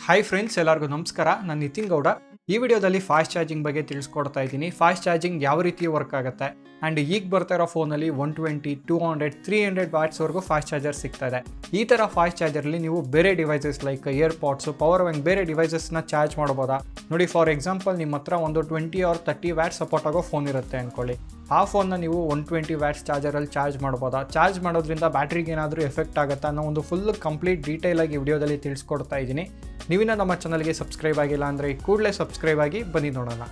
Hi friends, ಎಲ್ಲರಿಗೂ ನಮಸ್ಕಾರ. ನಾನು ನಿತಿನ್ ಗೌಡ. ಈ ವಿಡಿಯೋದಲ್ಲಿ ಫಾಸ್ಟ್ ಚಾರ್ಜಿಂಗ್ ಬಗ್ಗೆ ತಿಳಿಸ್ಕೊಡ್ತಾ ಇದ್ದೀನಿ. ಫಾಸ್ಟ್ ಚಾರ್ಜಿಂಗ್ ಯಾವ ರೀತಿ ವರ್ಕ್ ಆಗುತ್ತೆ ಆ್ಯಂಡ್ ಈಗ ಬರ್ತಾ ಇರೋ ಫೋನಲ್ಲಿ 120, 200, 300 ವಾಟ್ಸ್ವರೆಗೂ ಫಾಸ್ಟ್ ಚಾರ್ಜರ್ ಸಿಗ್ತಾ ಇದೆ. ಈ ಥರ ಫಾಸ್ಟ್ ಚಾರ್ಜರಲ್ಲಿ ನೀವು ಬೇರೆ ಡಿವೈಸಸ್ ಲೈಕ್ ಇಯರ್ಪಾಡ್ಸು, ಪವರ್ ಬ್ಯಾಂಕ್, ಬೇರೆ ಡಿವೈಸಸ್ನ ಚಾರ್ಜ್ ಮಾಡ್ಬೋದಾ ನೋಡಿ. ಫಾರ್ ಎಕ್ಸಾಂಪಲ್, ನಿಮ್ಮ ಹತ್ರ ಒಂದು 20 or 30 ವ್ಯಾಟ್ ಸಪೋರ್ಟ್ ಆಗೋ ಫೋನ್ ಇರುತ್ತೆ ಅಂದ್ಕೊಳ್ಳಿ. ಆ ಫೋನ್ನ ನೀವು 120 ವ್ಯಾಟ್ಸ್ ಚಾರ್ಜರಲ್ಲಿ ಚಾರ್ಜ್ ಮಾಡ್ಬೋದಾ, ಚಾರ್ಜ್ ಮಾಡೋದ್ರಿಂದ ಬ್ಯಾಟ್ರಿಗೆ ಏನಾದರೂ ಎಫೆಕ್ಟ್ ಆಗುತ್ತಾ ಅನ್ನೋ ಒಂದು ಫುಲ್ ಕಂಪ್ಲೀಟ್ ಡೀಟೇಲಾಗಿ ವಿಡಿಯೋದಲ್ಲಿ ತಿಳಿಸ್ಕೊಡ್ತಾ ಇದ್ದೀನಿ. ನೀವಿನ ನಮ್ಮ ಚಾನಲ್ಗೆ ಸಬ್ಸ್ಕ್ರೈಬ್ ಆಗಿಲ್ಲ ಅಂದರೆ ಕೂಡಲೇ ಸಬ್ಸ್ಕ್ರೈಬ್ ಆಗಿ ಬನ್ನಿ ನೋಡೋಣ.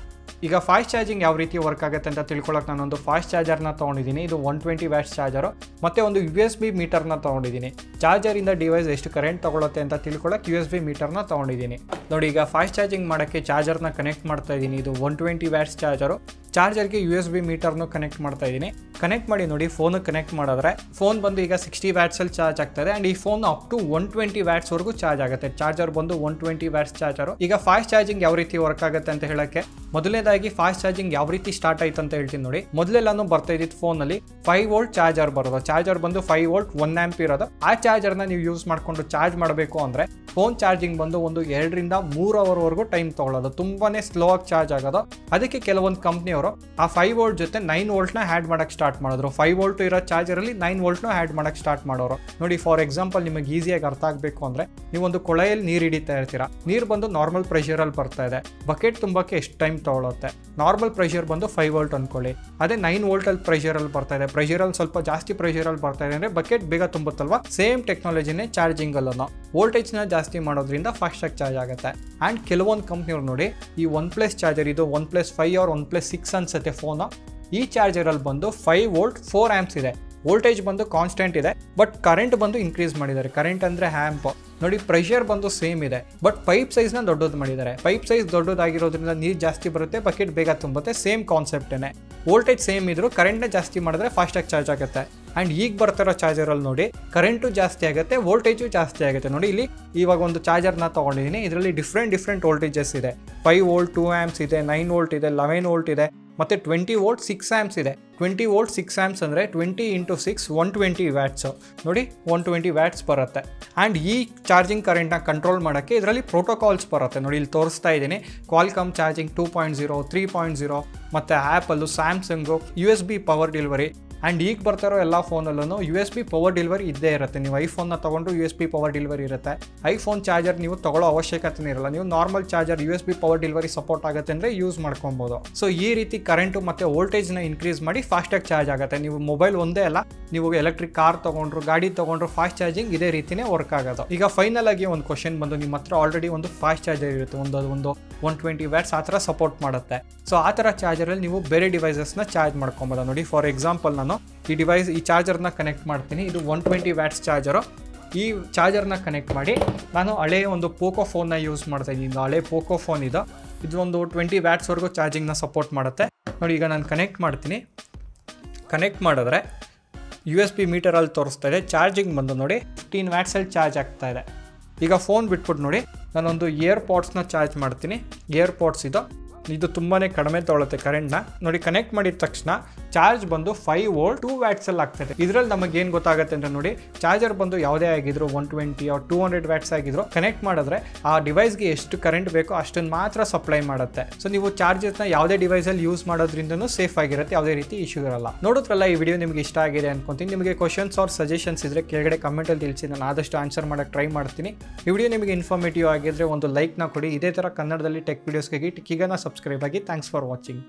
ಈಗ ಫಾಸ್ಟ್ ಚಾರ್ಜಿಂಗ್ ಯಾವ ರೀತಿ ವರ್ಕ್ ಆಗುತ್ತೆ ಅಂತ ತಿಳ್ಕೊಳ್ಳೋಕೆ ನಾನೊಂದು ಫಾಸ್ಟ್ ಚಾರ್ಜರ್ನ ತೊಗೊಂಡಿದ್ದೀನಿ. ಇದು 120 ವ್ಯಾಟ್ಸ್ ಚಾರ್ಜರು ಮತ್ತು ಒಂದು USB ಮೀಟರ್ನ ತೊಗೊಂಡಿದ್ದೀನಿ. ಚಾರ್ಜರಿಂದ ಡಿವೈಸ್ ಎಷ್ಟು ಕರೆಂಟ್ ತೊಗೊಳುತ್ತೆ ಅಂತ ತಿಳ್ಕೊಳ್ಳೋಕೆ USB ಮೀಟರ್ನ ತೊಗೊಂಡಿದ್ದೀನಿ. ನೋಡಿ, ಈಗ ಫಾಸ್ಟ್ ಚಾರ್ಜಿಂಗ್ ಮಾಡೋಕ್ಕೆ ಚಾರ್ಜರ್ನ ಕನೆಕ್ಟ್ ಮಾಡ್ತಾ ಇದ್ದೀನಿ. ಇದು 120 ವ್ಯಾಟ್ಸ್ ಚಾರ್ಜರು. ಚಾರ್ಜರ್ಗೆ USB ಮೀಟರ್ನು ಕನೆಕ್ಟ್ ಮಾಡ್ತಾ ಇದ್ದೀನಿ. ಕನೆಕ್ಟ್ ಮಾಡಿ ನೋಡಿ, ಫೋನಿಗೆ ಕನೆಕ್ಟ್ ಮಾಡಿದ್ರೆ ಫೋನ್ ಬಂದು ಈಗ 60 ವ್ಯಾಟ್ಸಲ್ಲಿ ಚಾರ್ಜ್ ಆಗ್ತದೆ ಆ್ಯಂಡ್ ಈ ಫೋನ್ ಅಪ್ ಟು 120 ವ್ಯಾಟ್ಸ್ವರೆಗೂ ಚಾರ್ಜ್ ಆಗುತ್ತೆ. ಚಾರ್ಜರ್ ಬಂದು 120 ವ್ಯಾಟ್ಸ್ ಚಾರ್ಜರು. ಈಗ ಫಾಸ್ಟ್ ಚಾರ್ಜಿಂಗ್ ಯಾವ ರೀತಿ ವರ್ಕ್ ಆಗುತ್ತೆ ಅಂತ ಹೇಳೋಕ್ಕೆ ಮೊದಲನೇದಾಗಿ ಫಾಸ್ಟ್ ಚಾರ್ಜಿಂಗ್ ಯಾವ ರೀತಿ ಸ್ಟಾರ್ಟ್ ಆಯ್ತು ಅಂತ ಹೇಳ್ತೀನಿ ನೋಡಿ. ಮೊದಲೆಲ್ಲಾನು ಬರ್ತಾ ಇದ್ದಿದ್ದು ಫೋನಲ್ಲಿ 5 ವೋಲ್ಟ್ ಚಾರ್ಜರ್ ಬರೋದು. ಚಾರ್ಜರ್ ಬಂದು 5 ವೋಲ್ಟ್ 1 ಆಂಪ್ ಇರೋದು. ಆ ಚಾರ್ಜರ್ನ ನೀವು ಯೂಸ್ ಮಾಡಿಕೊಂಡು ಚಾರ್ಜ್ ಮಾಡಬೇಕು ಅಂದರೆ ಫೋನ್ ಚಾರ್ಜಿಂಗ್ ಬಂದು ಒಂದು 2 ರಿಂದ 3 ಅವರ್ವರೆಗೂ ಟೈಮ್ ತೊಗೊಳ್ಳೋದು. ತುಂಬಾನೇ ಸ್ಲೋ ಆಗಿ ಚಾರ್ಜ್ ಆಗೋದು. ಅದಕ್ಕೆ ಕೆಲವೊಂದು ಕಂಪ್ನಿಯವರು ಆ 5 ವೋಲ್ಟ್ ಜೊತೆ 9 ವೋಲ್ಟ್ನ ಆ್ಯಡ್ ಮಾಡೋಕ್ಕೆ ಸ್ಟಾರ್ಟ್ ಮಾಡಿದ್ರು. 5 ವೋಲ್ಟ್ ಇರೋ ಚಾರ್ಜರಲ್ಲಿ 9 ವೋಲ್ಟ್ನ ಆ್ಯಡ್ ಮಾಡೋಕ್ಕೆ ಸ್ಟಾರ್ಟ್ ಮಾಡೋರು. ನೋಡಿ, ಫಾರ್ ಎಕ್ಸಾಂಪಲ್, ನಿಮಗೆ ಈಸಿಯಾಗಿ ಅರ್ಥ ಆಗಬೇಕು ಅಂದರೆ, ನೀವೊಂದು ಕೊಳೆಯಲ್ಲಿ ನೀರು ಹಿಡಿತಾ ಇರ್ತೀರಾ. ನೀರು ಬಂದು ನಾರ್ಮಲ್ ಪ್ರೆಷರಲ್ಲಿ ಬರ್ತಾ ಇದೆ. ಬಕೆಟ್ ತುಂಬಕ್ಕೆ ಎಷ್ಟು ಟೈಮ್ ತೊಗೊಳುತ್ತೆ? ನಾರ್ಮಲ್ ಪ್ರೆಷರ್ ಬಂದು 5 ವೋಲ್ಟ್ ಅಂದ್ಕೊಳ್ಳಿ. ಅದೇ 9 ವೋಲ್ಟಲ್ಲಿ ಪ್ರೆಷರಲ್ಲಿ ಬರ್ತಾ ಇದೆ. ಪ್ರೆಷರಲ್ಲಿ ಸ್ವಲ್ಪ ಜಾಸ್ತಿ ಪ್ರೆಷರಲ್ಲಿ ಬರ್ತಾ ಇದೆ ಅಂದರೆ ಬಕೆಟ್ ಬೇಗ ತುಂಬುತ್ತಲ್ವಾ. ಸೇಮ್ ಟೆಕ್ನಾಲಜಿನೇ ಚಾರ್ಜಿಂಗಲ್ಲೂ ವೋಲ್ಟೇಜ್ನ ಜಾಸ್ತಿ ಮಾಡೋದ್ರಿಂದ ಫಾಸ್ಟಾಗಿ ಚಾರ್ಜ್ ಆಗುತ್ತೆ. ಆ್ಯಂಡ್ ಕೆಲವೊಂದು ಕಂಪ್ನಿಯವ್ರು ನೋಡಿ, ಈ OnePlus ಚಾರ್ಜರ್, ಇದು OnePlus 5 or OnePlus 6 ಅನ್ಸುತ್ತೆ ಫೋನು. ಈ ಚಾರ್ಜರಲ್ಲಿ ಬಂದು 5 ವೋಲ್ಟ್ 4 ಆ್ಯಂಪ್ಸ್ ಇದೆ. ವೋಲ್ಟೇಜ್ ಬಂದು ಕಾನ್ಸ್ಟೆಂಟ್ ಇದೆ, ಬಟ್ ಕರೆಂಟ್ ಬಂದು ಇನ್ಕ್ರೀಸ್ ಮಾಡಿದ್ದಾರೆ. ಕರೆಂಟ್ ಅಂದರೆ ಆ್ಯಂಪ್. ನೋಡಿ, ಪ್ರೆಷರ್ ಬಂದು ಸೇಮ್ ಇದೆ, ಬಟ್ ಪೈಪ್ ಸೈಜ್ನ ದೊಡ್ಡದು ಮಾಡಿದ್ದಾರೆ. ಪೈಪ್ ಸೈಜ್ ದೊಡ್ಡದಾಗಿರೋದ್ರಿಂದ ನೀರು ಜಾಸ್ತಿ ಬರುತ್ತೆ, ಬಕೆಟ್ ಬೇಗ ತುಂಬುತ್ತೆ. ಸೇಮ್ ಕಾನ್ಸೆಪ್ಟೇ. ವೋಲ್ಟೇಜ್ ಸೇಮ್ ಇದ್ರೂ ಕರೆಂಟ್ನ ಜಾಸ್ತಿ ಮಾಡಿದ್ರೆ ಫಾಸ್ಟಾಗಿ ಚಾರ್ಜ್ ಆಗುತ್ತೆ. ಆ್ಯಂಡ್ ಈಗ ಬರ್ತಿರೋ ಚಾರ್ಜರಲ್ಲಿ ನೋಡಿ, ಕರೆಂಟು ಜಾಸ್ತಿ ಆಗುತ್ತೆ, ವೋಲ್ಟೇಜು ಜಾಸ್ತಿ ಆಗುತ್ತೆ. ನೋಡಿ, ಇಲ್ಲಿ ಇವಾಗ ಒಂದು ಚಾರ್ಜರ್ನ ತೊಗೊಂಡಿದ್ದೀನಿ. ಇದರಲ್ಲಿ ಡಿಫ್ರೆಂಟ್ ವೋಲ್ಟೇಜಸ್ ಇದೆ. 5 ವೋಲ್ಟ್ 2 ಆ್ಯಂಪ್ಸ್ ಇದೆ, 9 ವೋಲ್ಟ್ ಇದೆ, 11 ವೋಲ್ಟ್ ಇದೆ, ಮತ್ತು 20 ವೋಲ್ಟ್ 6 ಆ್ಯಂಪ್ಸ್ ಇದೆ. 20 ವೋಲ್ಟ್ 6 ಆ್ಯಂಪ್ಸ್ ಅಂದರೆ 20 × 6 120 ವ್ಯಾಟ್ಸು. ನೋಡಿ, 120 ವ್ಯಾಟ್ಸ್ ಬರುತ್ತೆ. ಆ್ಯಂಡ್ ಈ ಚಾರ್ಜಿಂಗ್ ಕರೆಂಟ್ನ ಕಂಟ್ರೋಲ್ ಮಾಡೋಕ್ಕೆ ಇದರಲ್ಲಿ ಪ್ರೋಟೋಕಾಲ್ಸ್ ಬರುತ್ತೆ. ನೋಡಿ, ಇಲ್ಲಿ ತೋರಿಸ್ತಾ ಇದ್ದೀನಿ. ಕ್ವಾಲ್ಕಾಮ್ ಚಾರ್ಜಿಂಗ್ 2.0, 3.0 ಮತ್ತು apple, Samsung, USB power delivery. And ಈಗ ಬರ್ತಾರೋ ಎಲ್ಲ ಫೋನಲ್ಲೂ USB ಪವರ್ ಡೆಲಿವರಿ ಇದ್ದೇ ಇರುತ್ತೆ. ನೀವು ಐಫೋನ್ನ ತೊಗೊಂಡು USB ಪವರ್ ಡೆಲಿವರಿ ಇರುತ್ತೆ. ಐಫೋನ್ ಚಾರ್ಜರ್ ನೀವು ತೊಗೊಳ್ಳೋ ಅವಶ್ಯಕತೆ ಇರಲ್ಲ. ನೀವು normal charger USB power delivery support ಆಗುತ್ತೆ ಅಂದರೆ ಯೂಸ್ ಮಾಡ್ಕೊಬೋದು. ಸೊ ಈ ರೀತಿ ಕರೆಂಟು ಮತ್ತು ವೋಲ್ಟೇಜ್ನ ಇನ್ಕ್ರೀಸ್ ಮಾಡಿ ಫಾಸ್ಟಾಗಿ ಚಾರ್ಜ್ ಆಗುತ್ತೆ. ನೀವು ಮೊಬೈಲ್ ಒಂದೇ ಅಲ್ಲ, ನೀವು ಎಲೆಕ್ಟ್ರಿಕ್ ಕಾರ್ ತೊಗೊಂಡ್ರು, ಗಾಡಿ ತೊಗೊಂಡ್ರು, ಫಾಸ್ಟ್ ಚಾರ್ಜಿಂಗ್ ಇದೇ ರೀತಿಯೇ ವರ್ಕ್ ಆಗೋದು. ಈಗ ಫೈನಲ್ ಆಗಿ ಒಂದು ಕ್ವಶನ್ ಬಂದು, ನಿಮ್ಮ ಹತ್ರ ಆಲ್ರೆಡಿ ಒಂದು ಫಾಸ್ಟ್ ಚಾರ್ಜರ್ ಇರುತ್ತೆ, ಒಂದು 120 ವ್ಯಾಟ್ಸ್ ಆ ಥರ ಸಪೋರ್ಟ್ ಮಾಡುತ್ತೆ. ಸೊ ಆ ಥರ ಚಾರ್ಜರಲ್ಲಿ ನೀವು ಬೇರೆ ಡಿವೈಸಸ್ನ ಚಾರ್ಜ್ ಮಾಡ್ಕೊಬೋದು. ನೋಡಿ, ಫಾರ್ ಎಕ್ಸಾಂಪಲ್, ನಾನು ಈ ಚಾರ್ಜರ್ನ ಕನೆಕ್ಟ್ ಮಾಡ್ತೀನಿ. ಇದು 120 ವ್ಯಾಟ್ಸ್ ಚಾರ್ಜರು. ಈ ಚಾರ್ಜರ್ನ ಕನೆಕ್ಟ್ ಮಾಡಿ ನಾನು ಹಳೆ ಒಂದು ಪೋಕೋ ಫೋನ್ನ ಯೂಸ್ ಮಾಡ್ತಾ ಇದ್ದೀನಿ. ಹಳೆ ಪೋಕೋ ಫೋನ್ ಇದು ಒಂದು 20 ವ್ಯಾಟ್ಸ್ವರೆಗೂ ಚಾರ್ಜಿಂಗ್ನ ಸಪೋರ್ಟ್ ಮಾಡುತ್ತೆ. ನೋಡಿ, ಈಗ ನಾನು ಕನೆಕ್ಟ್ ಮಾಡ್ತೀನಿ. ಕನೆಕ್ಟ್ ಮಾಡಿದ್ರೆ USB ಮೀಟರಲ್ಲಿ ತೋರಿಸ್ತಾ ಇದೆ. ಚಾರ್ಜಿಂಗ್ ಬಂದು ನೋಡಿ 15 ವ್ಯಾಟ್ಸಲ್ಲಿ ಚಾರ್ಜ್ ಆಗ್ತಾ ಇದೆ. ಈಗ ಫೋನ್ ಬಿಟ್ಬಿಟ್ಟು ನೋಡಿ, ನಾನೊಂದು ಇಯರ್ಪಾಡ್ಸ್ನ ಚಾರ್ಜ್ ಮಾಡ್ತೀನಿ. ಇಯರ್ಪಾಡ್ಸ್ ಇದು ತುಂಬಾ ಕಡಿಮೆ ತೊಗೊಳುತ್ತೆ ಕರೆಂಟ್ನ. ನೋಡಿ, ಕನೆಕ್ಟ್ ಮಾಡಿದ ತಕ್ಷಣ ಚಾರ್ಜ್ ಬಂದು 5 ವೋಲ್ಟ್ 2 ವ್ಯಾಟ್ಸಲ್ಲಿ ಆಗ್ತದೆ. ಇದರಲ್ಲಿ ನಮಗೇನು ಗೊತ್ತಾಗುತ್ತೆ ಅಂದರೆ ನೋಡಿ, ಚಾರ್ಜರ್ ಬಂದು ಯಾವುದೇ ಆಗಿದ್ರು 120 or 200 ವ್ಯಾಟ್ಸ್ ಆಗಿದ್ರು ಕನೆಕ್ಟ್ ಮಾಡಿದ್ರೆ ಆ ಡಿವೈಸ್ಗೆ ಎಷ್ಟು ಕರೆಂಟ್ ಬೇಕೋ ಅಷ್ಟನ್ನು ಮಾತ್ರ ಸಪ್ಲೈ ಮಾಡುತ್ತೆ. ಸೊ ನೀವು ಚಾರ್ಜರ್ನ ಯಾವುದೇ ಡಿವೈಸಲ್ಲಿ ಯೂಸ್ ಮಾಡೋದ್ರಿಂದನೂ ಸೇಫ್ ಆಗಿರುತ್ತೆ, ಯಾವುದೇ ರೀತಿ ಇಶ್ಯೂ ಇರಲ್ಲ. ನೋಡಿದ್ರಲ್ಲ, ಈ ವಿಡಿಯೋ ನಿಮಗೆ ಇಷ್ಟ ಆಗಿದೆ ಅನ್ಕೊಂತೀನಿ. ನಿಮಗೆ ಕ್ವಶನ್ಸ್ ಆರ್ ಸಜೆಷನ್ಸ್ ಇದ್ದರೆ ಕೆಳಗಡೆ ಕಮೆಂಟಲ್ಲಿ ತಿಳಿಸಿ, ನಾನು ಆದಷ್ಟು ಆನ್ಸರ್ ಮಾಡೋಕ್ಕೆ ಟ್ರೈ ಮಾಡ್ತೀನಿ. ಈ ವಿಡಿಯೋ ನಿಮಗೆ ಇನ್ಫಾರ್ಮೇಟಿವ್ ಆಗಿದ್ದರೆ ಒಂದು ಲೈಕ್ನ ಕೊಡಿ. ಇದೇ ಥರ ಕನ್ನಡದಲ್ಲಿ ಟೆಕ್ ವೀಡಿಯೋಸ್ಗಾಗಿ ಟೆಕ್ಕಿಗನ ಸಬ್ಸ್ಕ್ರೈಬ್ ಆಗಿ. Thanks for watching.